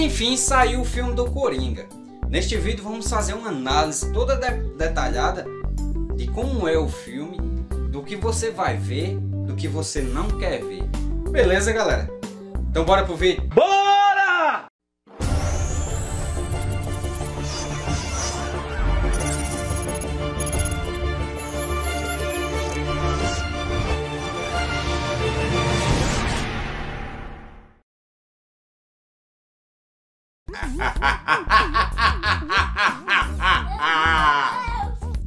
Enfim, saiu o filme do Coringa. Neste vídeo vamos fazer uma análise toda detalhada de como é o filme, do que você vai ver, do que você não quer ver. Beleza, galera? Então bora pro vídeo. Bora!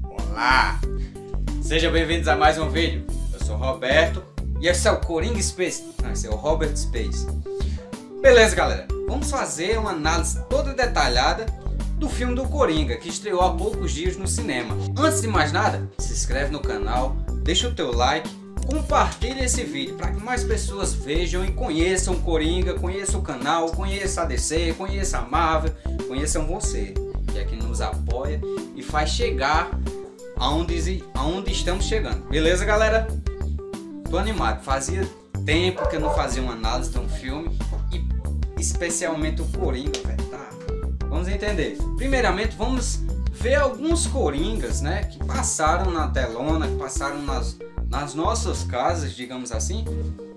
Olá! Sejam bem-vindos a mais um vídeo. Eu sou o Roberto e esse é o Coringa Space. Não, esse é o Robert Space. Beleza, galera? Vamos fazer uma análise toda detalhada do filme do Coringa, que estreou há poucos dias no cinema. Antes de mais nada, se inscreve no canal, deixa o teu like, compartilha esse vídeo para que mais pessoas vejam e conheçam o Coringa, conheçam o canal, conheçam a DC, conheçam a Marvel, conheçam você, que é quem nos apoia e faz chegar aonde estamos chegando. Beleza, galera? Tô animado. Fazia tempo que eu não fazia uma análise de um filme e especialmente o Coringa, velho. Tá? Vamos entender. Primeiramente, vamos ver alguns Coringas, né, que passaram na telona, que passaram nas nossas casas, digamos assim,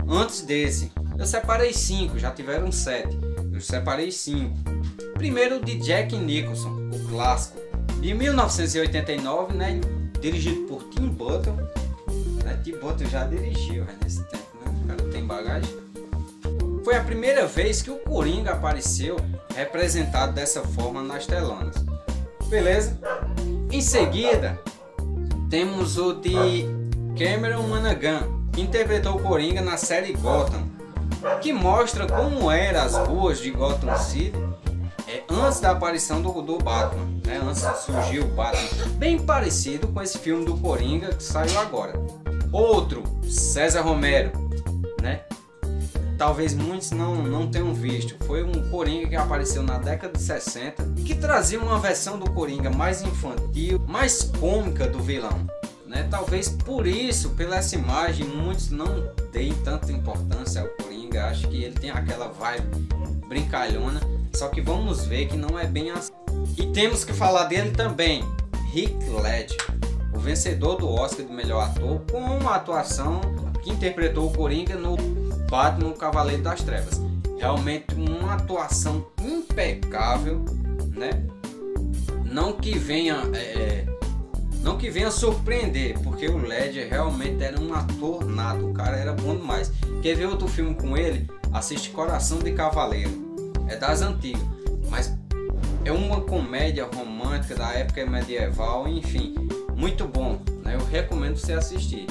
antes desse. Eu separei 5, já tiveram 7. Eu separei 5. Primeiro, de Jack Nicholson, o clássico, de 1989, né, dirigido por Tim Burton. Tim Burton já dirigiu nesse tempo, né? O cara tem bagagem. Foi a primeira vez que o Coringa apareceu representado dessa forma nas telonas. Beleza? Em seguida, temos o de Cameron Monaghan, que interpretou o Coringa na série Gotham, que mostra como eram as ruas de Gotham City antes da aparição do Batman, né? Antes de surgir o Batman, bem parecido com esse filme do Coringa que saiu agora. Outro, César Romero, né? Talvez muitos não tenham visto. Foi um Coringa que apareceu na década de 60, que trazia uma versão do Coringa mais infantil, mais cômica do vilão, né? Talvez por isso, pela essa imagem, muitos não deem tanta importância ao Coringa. Acho que ele tem aquela vibe brincalhona, só que vamos ver que não é bem assim. E temos que falar dele também, Heath Ledger, o vencedor do Oscar de melhor ator, com uma atuação que interpretou o Coringa no Batman, o Cavaleiro das Trevas. Realmente uma atuação impecável, né? Não que venha surpreender, porque o Ledger realmente era um ator nato, o cara era bom demais. Quer ver outro filme com ele? Assiste Coração de Cavaleiro, é das antigas, mas é uma comédia romântica da época medieval, enfim, muito bom, né? Eu recomendo você assistir.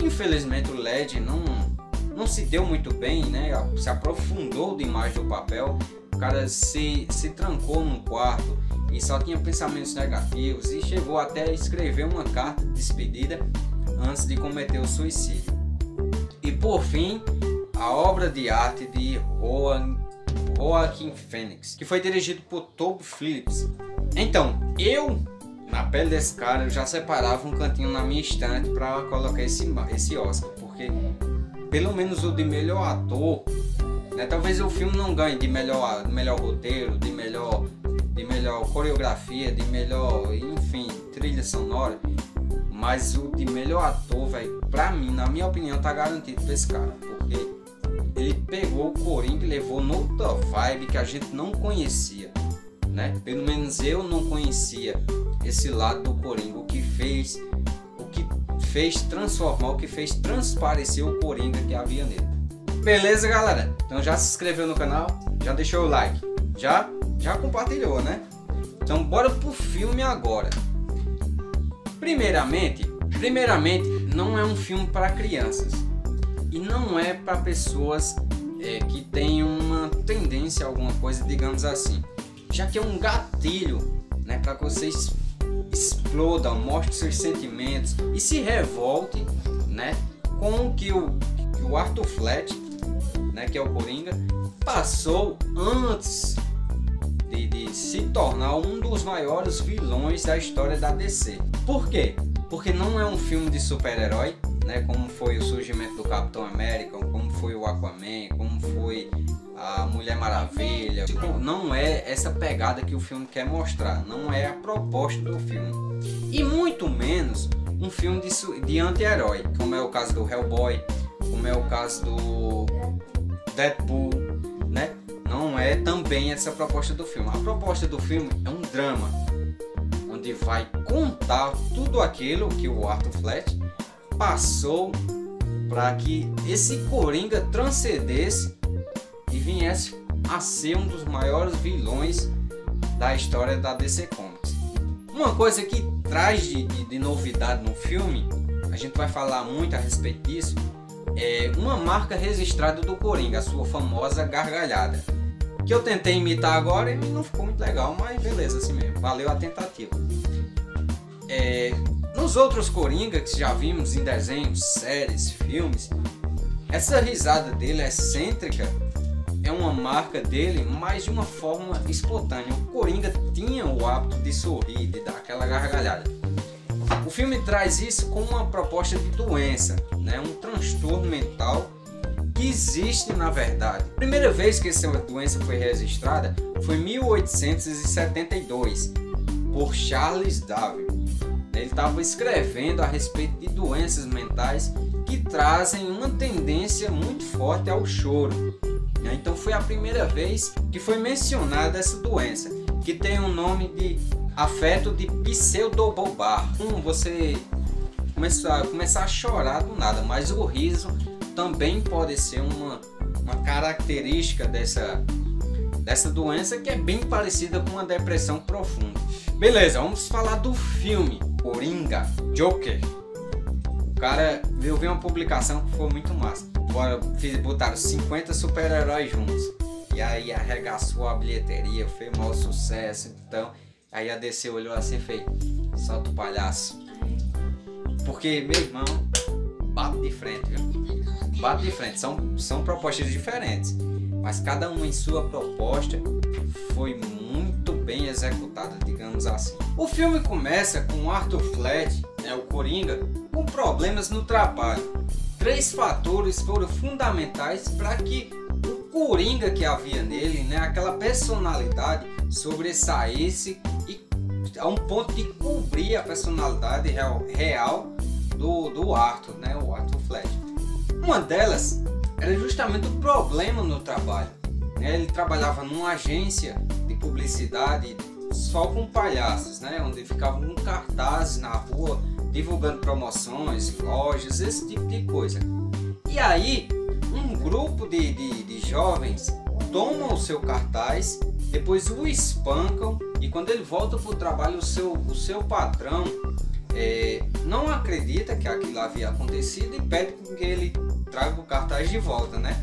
Infelizmente o Ledger não se deu muito bem, né? Se aprofundou demais no papel. O cara se trancou num quarto e só tinha pensamentos negativos e chegou até a escrever uma carta de despedida antes de cometer o suicídio. E por fim, a obra de arte de Joaquin Phoenix, que foi dirigido por Toby Phillips. Então, na pele desse cara, eu já separava um cantinho na minha estante para colocar esse Oscar, porque pelo menos o de melhor ator, né, talvez o filme não ganhe de melhor roteiro, de melhor coreografia, de melhor, enfim, trilha sonora, mas o de melhor ator, velho, pra mim, na minha opinião, tá garantido pra esse cara, porque ele pegou o Coringa e levou noutra vibe que a gente não conhecia, né? Pelo menos eu não conhecia esse lado do Coringa, o que fez transformar, o que fez transparecer o Coringa que havia nele. Beleza, galera? Então já se inscreveu no canal, já deixou o like, já compartilhou, né? Então bora pro filme agora. Primeiramente, não é um filme para crianças e não é para pessoas que têm uma tendência a alguma coisa, digamos assim, já que é um gatilho, né, para que vocês explodam, mostrem seus sentimentos e se revolte, né, com o que o Arthur Fleck, né, que é o Coringa, passou antes de se tornar um dos maiores vilões da história da DC. Por quê? Porque não é um filme de super-herói, né, como foi o surgimento do Capitão América, como foi o Aquaman, como foi a Mulher Maravilha. Não é essa pegada que o filme quer mostrar, não é a proposta do filme. E muito menos um filme de anti-herói, como é o caso do Hellboy, como é o caso do Deadpool, né? Não é também essa a proposta do filme. A proposta do filme é um drama, onde vai contar tudo aquilo que o Arthur Fleck passou para que esse Coringa transcendesse e viesse a ser um dos maiores vilões da história da DC Comics. Uma coisa que traz de novidade no filme, a gente vai falar muito a respeito disso, é uma marca registrada do Coringa, a sua famosa gargalhada, que eu tentei imitar agora e não ficou muito legal, mas beleza, assim mesmo, valeu a tentativa. Nos outros Coringa que já vimos em desenhos, séries, filmes, essa risada dele excêntrica é uma marca dele, mas de uma forma espontânea. O Coringa tinha o hábito de sorrir, de dar aquela gargalhada. O filme traz isso como uma proposta de doença, né? Um transtorno mental que existe na verdade. A primeira vez que essa doença foi registrada foi em 1872 por Charles Darwin. Ele estava escrevendo a respeito de doenças mentais que trazem uma tendência muito forte ao choro. Então foi a primeira vez que foi mencionada essa doença, que tem um nome de afeto de pseudobobar. Você começar a chorar do nada, mas o riso também pode ser uma característica dessa doença, que é bem parecida com uma depressão profunda. Beleza, vamos falar do filme Coringa, Joker. O cara, eu vi uma publicação que foi muito massa. Botaram 50 super-heróis juntos. E aí arregaçou a bilheteria, fez maior sucesso. Então, aí a DC olhou assim e fez: solta o palhaço. Porque, meu irmão, bate de frente, viu? Bate de frente. São propostas diferentes, mas cada um em sua proposta foi muito bem executada, digamos assim. O filme começa com Arthur Fleck, né, o Coringa, com problemas no trabalho. 3 fatores foram fundamentais para que o Coringa que havia nele, né, aquela personalidade, sobressaísse e a um ponto de cobrir a personalidade real do Arthur, né, o Arthur Fleck. Uma delas era justamente o problema no trabalho. Ele trabalhava numa agência de publicidade só com palhaços, né, onde ficavam com cartazes na rua divulgando promoções, lojas, esse tipo de coisa. E aí um grupo de jovens tomam o seu cartaz, depois o espancam, e quando ele volta para o trabalho, o seu patrão não acredita que aquilo havia acontecido e pede que ele traga o cartaz de volta, né?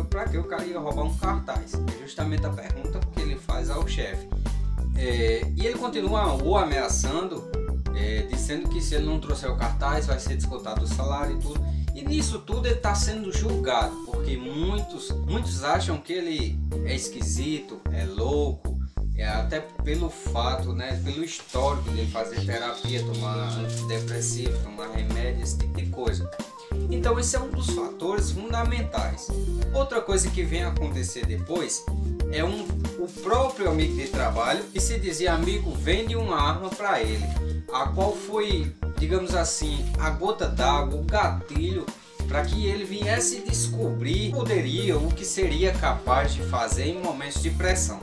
Para que o cara ia roubar um cartaz? É justamente a pergunta que ele faz ao chefe. E ele continua o ameaçando, dizendo que se ele não trouxer o cartaz vai ser descontado o salário e tudo. E nisso tudo ele está sendo julgado, porque muitos acham que ele é esquisito, é louco, até pelo fato, né, pelo histórico de fazer terapia, tomar antidepressivo, tomar remédio, esse tipo de coisa. Então esse é um dos fatores fundamentais. Outra coisa que vem a acontecer depois é o próprio amigo de trabalho que se dizia amigo vende uma arma para ele, a qual foi, digamos assim, a gota d'água, o gatilho para que ele viesse descobrir o que seria capaz de fazer em momentos de pressão.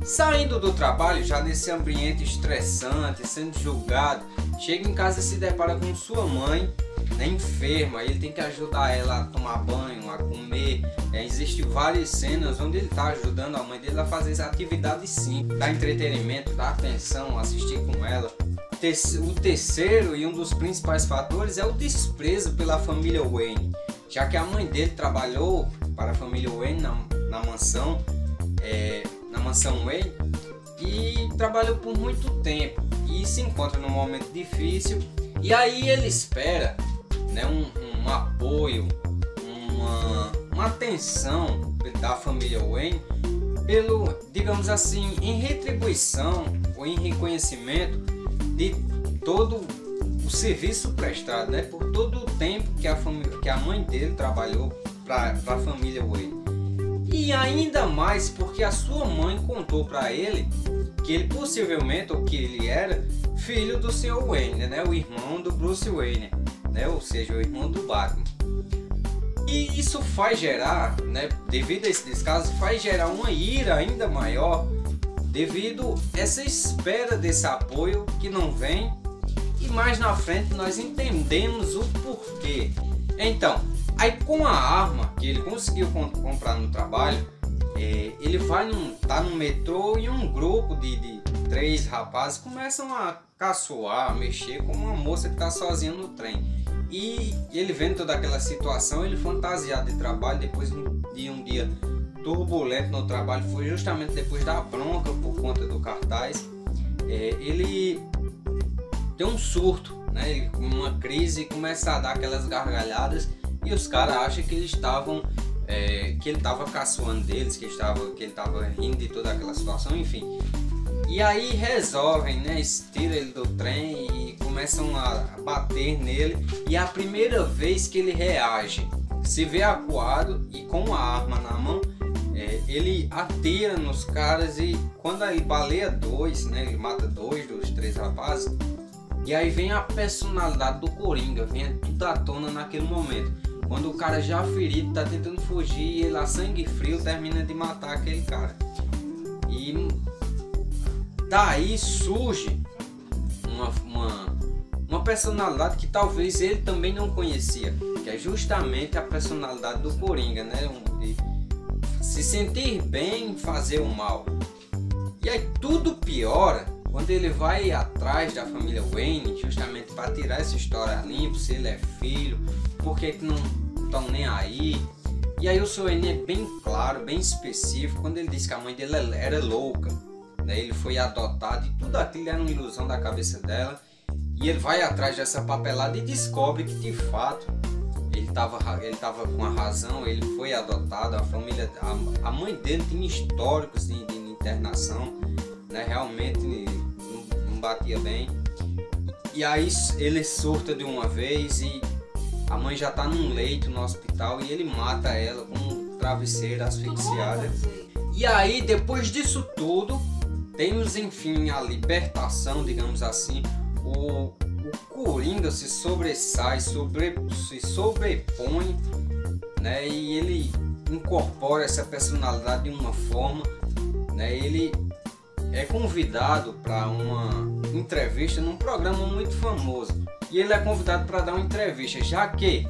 Saindo do trabalho, já nesse ambiente estressante, sendo julgado, chega em casa e se depara com sua mãe, né, enferma. Ele tem que ajudar ela a tomar banho, a comer. Existem várias cenas onde ele está ajudando a mãe dele a fazer essa atividade simples, dar entretenimento, dar atenção, assistir com ela. O terceiro e um dos principais fatores é o desprezo pela família Wayne, já que a mãe dele trabalhou para a família Wayne na mansão Wayne, e trabalhou por muito tempo e se encontra num momento difícil, e aí ele espera, né, um apoio, uma atenção da família Wayne, digamos assim, em retribuição ou em reconhecimento de todo o serviço prestado, né, por todo o tempo que a mãe dele trabalhou para a família Wayne. E ainda mais porque a sua mãe contou para ele que ele possivelmente, ou que ele era filho do Sr. Wayne, né? O irmão do Bruce Wayne, né? Ou seja, o irmão do Batman. E isso faz gerar, né? Devido a esse descaso, faz gerar uma ira ainda maior devido a essa espera desse apoio que não vem. E mais na frente nós entendemos o porquê. Então, aí com a arma que ele conseguiu comprar no trabalho, ele vai tá no metrô e um grupo de 3 rapazes começam a caçoar, a mexer com uma moça que está sozinha no trem. E ele vendo toda aquela situação, ele fantasiado de trabalho, depois de um dia turbulento no trabalho, foi justamente depois da bronca por conta do cartaz, ele tem um surto, né? Ele, uma crise, começa a dar aquelas gargalhadas e os caras acham que eles estavam que ele estava caçoando deles, que ele estava rindo de toda aquela situação, enfim. E aí resolvem, né, tiram ele do trem e começam a bater nele. E é a primeira vez que ele reage, se vê acuado e com a arma na mão, ele atira nos caras e quando ele baleia 2, né, ele mata 2 dos 3 rapazes. E aí vem a personalidade do Coringa, vem tudo à tona naquele momento. Quando o cara já ferido tá tentando fugir e ele a sangue frio termina de matar aquele cara. E daí surge uma personalidade que talvez ele também não conhecia, que é justamente a personalidade do Coringa, né? De se sentir bem em fazer o mal. E aí tudo piora quando ele vai atrás da família Wayne, justamente para tirar essa história limpa, se ele é filho, por que não estão nem aí. E aí o Sr. Wayne é bem claro, bem específico, quando ele diz que a mãe dele era louca, né? Ele foi adotado e tudo aquilo era uma ilusão da cabeça dela. E ele vai atrás dessa papelada e descobre que de fato ele tava com a razão, ele foi adotado, a mãe dele tinha históricos de internação, né? Realmente não batia bem. E aí ele surta de uma vez e a mãe já está num leito no hospital e ele mata ela com um travesseiro asfixiada. E aí depois disso tudo temos enfim a libertação, digamos assim. O Coringa se sobressai, se sobrepõe, né? E ele incorpora essa personalidade de uma forma, né? Ele é convidado para uma entrevista num programa muito famoso. E ele é convidado para dar uma entrevista, já que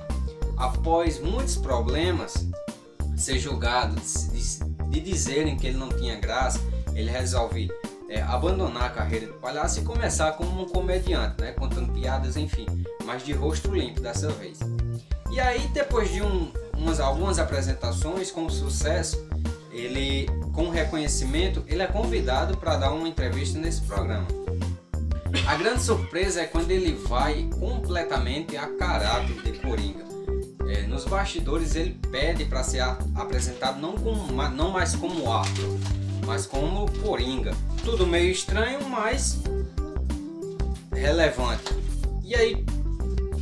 após muitos problemas, ser julgado, de dizerem que ele não tinha graça, ele resolve abandonar a carreira de palhaço e começar como um comediante, né? Contando piadas, enfim, mas de rosto limpo dessa vez. E aí, depois de algumas apresentações com sucesso, ele, com reconhecimento, ele é convidado para dar uma entrevista nesse programa. A grande surpresa é quando ele vai completamente a caráter de Coringa. Nos bastidores ele pede para ser apresentado não mais como Arthur, mas como Coringa. Tudo meio estranho, mas relevante. E aí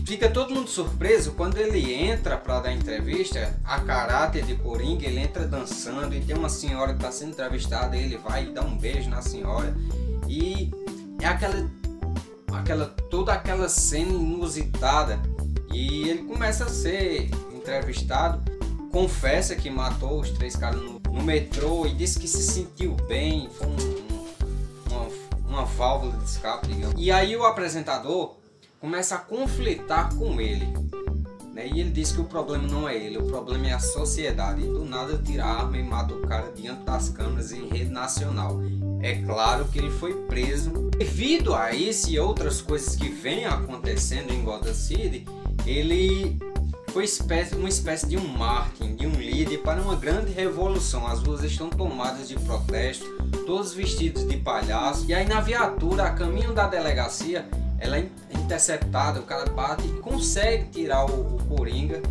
fica todo mundo surpreso quando ele entra para dar entrevista a caráter de Coringa. Ele entra dançando e tem uma senhora que está sendo entrevistada, ele vai e dá um beijo na senhora. E é toda aquela cena inusitada. E ele começa a ser entrevistado, confessa que matou os 3 caras no metrô e disse que se sentiu bem, foi uma válvula de escape, digamos. E aí o apresentador começa a conflitar com ele, né? E ele diz que o problema não é ele, o problema é a sociedade. E do nada tira a arma e mata o cara diante das câmeras em rede nacional. É claro que ele foi preso. Devido a isso e outras coisas que vêm acontecendo em Gotham City, ele foi uma espécie de um mártir, de um líder para uma grande revolução. As ruas estão tomadas de protesto, todos vestidos de palhaço. E aí na viatura, a caminho da delegacia, ela é interceptada, o cara bate e consegue tirar o Coringa,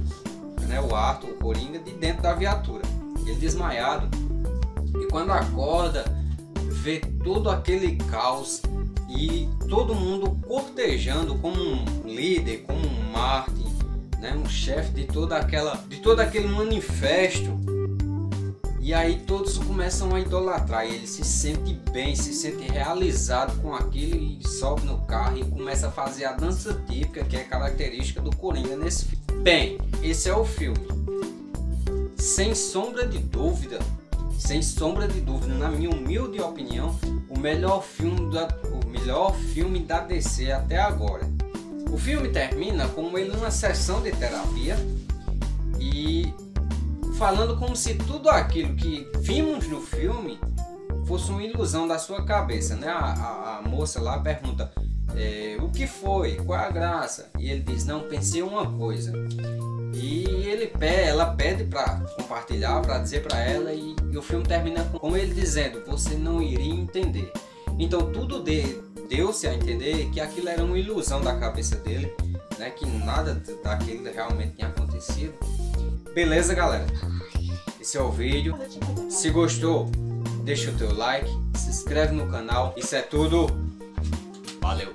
né, o Arthur, o Coringa, de dentro da viatura. Ele desmaiado. E quando acorda, vê todo aquele caos e todo mundo cortejando como um líder, como um mártir, né, um chefe de todo aquele manifesto. E aí todos começam a idolatrar, ele se sente bem, se sente realizado com aquilo e sobe no carro e começa a fazer a dança típica que é característica do Coringa nesse filme. Bem, esse é o filme. Sem sombra de dúvida, na minha humilde opinião, o melhor filme da DC até agora. O filme termina com ele numa sessão de terapia e falando como se tudo aquilo que vimos no filme fosse uma ilusão da sua cabeça, né? A moça lá pergunta o que foi, qual é a graça? E ele diz, não, pensei uma coisa. E ela pede para compartilhar, para dizer para ela, e o filme termina com ele dizendo, você não iria entender. Então tudo deu-se a entender que aquilo era uma ilusão da cabeça dele, né? Que nada daquilo realmente tinha acontecido. Beleza, galera? Esse é o vídeo. Se gostou, deixa o teu like, se inscreve no canal. Isso é tudo. Valeu!